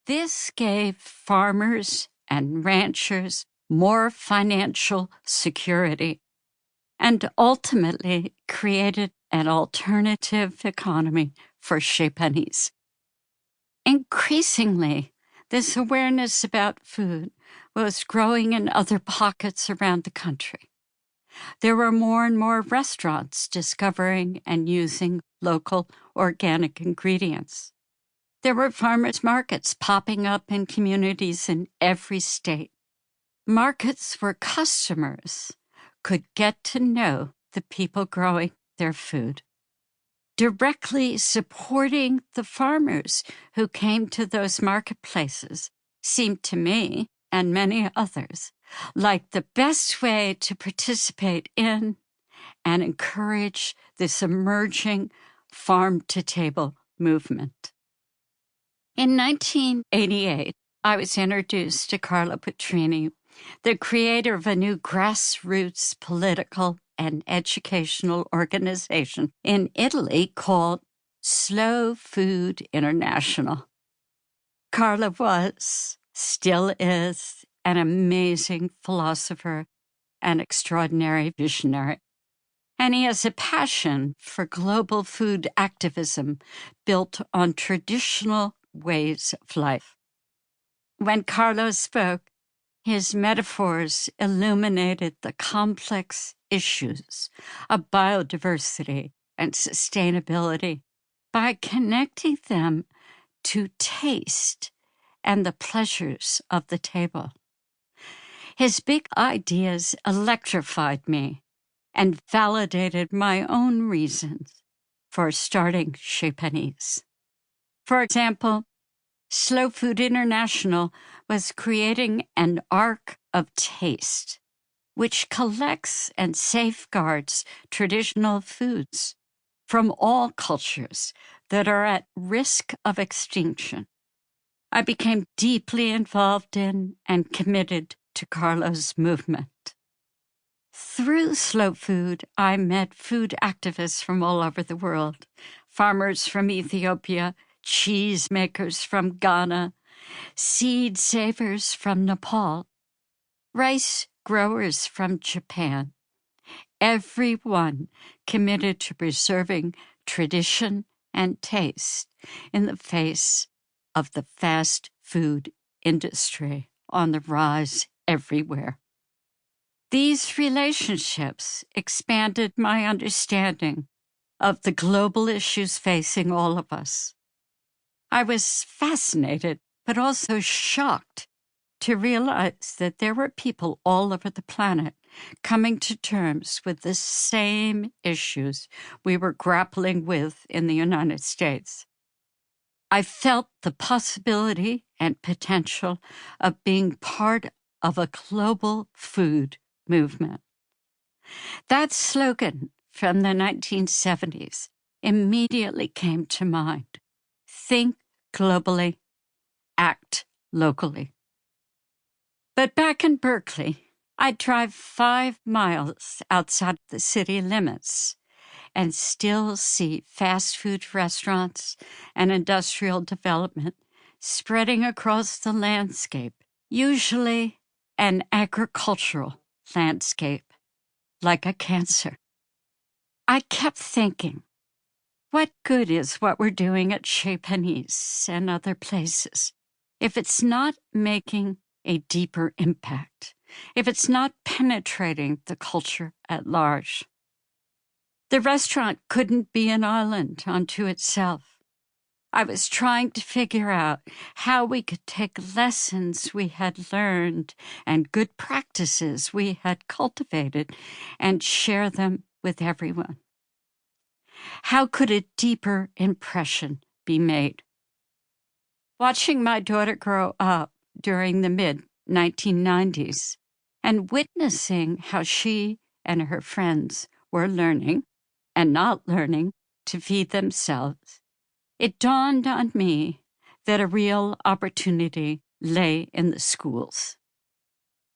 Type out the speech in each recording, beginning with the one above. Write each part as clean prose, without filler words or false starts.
This gave farmers and ranchers more financial security and ultimately created an alternative economy for Chez Panisse. Increasingly, this awareness about food was growing in other pockets around the country. There were more and more restaurants discovering and using local organic ingredients. There were farmers' markets popping up in communities in every state. Markets where customers could get to know the people growing their food. Directly supporting the farmers who came to those marketplaces seemed to me, and many others, like the best way to participate in and encourage this emerging farm-to-table movement. In 1988, I was introduced to Carlo Petrini, the creator of a new grassroots political and educational organization in Italy called Slow Food International. Carlo was, still is, an amazing philosopher and extraordinary visionary. And he has a passion for global food activism built on traditional ways of life. When Carlo spoke, his metaphors illuminated the complex issues of biodiversity and sustainability by connecting them to taste and the pleasures of the table. His big ideas electrified me and validated my own reasons for starting Chez Panisse. For example, Slow Food International was creating an arc of taste, which collects and safeguards traditional foods from all cultures that are at risk of extinction. I became deeply involved in and committed to Carlo's movement. Through Slow Food, I met food activists from all over the world, farmers from Ethiopia, cheese makers from Ghana, seed savers from Nepal, rice growers from Japan, everyone committed to preserving tradition and taste in the face of the fast food industry on the rise everywhere. These relationships expanded my understanding of the global issues facing all of us. I was fascinated, but also shocked to realize that there were people all over the planet coming to terms with the same issues we were grappling with in the United States. I felt the possibility and potential of being part of a global food movement. That slogan from the 1970s immediately came to mind. Think globally, act locally. But back in Berkeley, I'd drive 5 miles outside the city limits and still see fast food restaurants and industrial development spreading across the landscape, usually an agricultural landscape, like a cancer. I kept thinking, what good is what we're doing at Chez Panisse and other places if it's not making a deeper impact, if it's not penetrating the culture at large? The restaurant couldn't be an island unto itself. I was trying to figure out how we could take lessons we had learned and good practices we had cultivated and share them with everyone. How could a deeper impression be made? Watching my daughter grow up during the mid-1990s and witnessing how she and her friends were learning and not learning to feed themselves, it dawned on me that a real opportunity lay in the schools.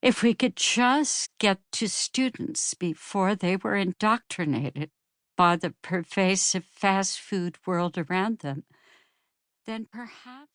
If we could just get to students before they were indoctrinated by the pervasive fast food world around them, then perhaps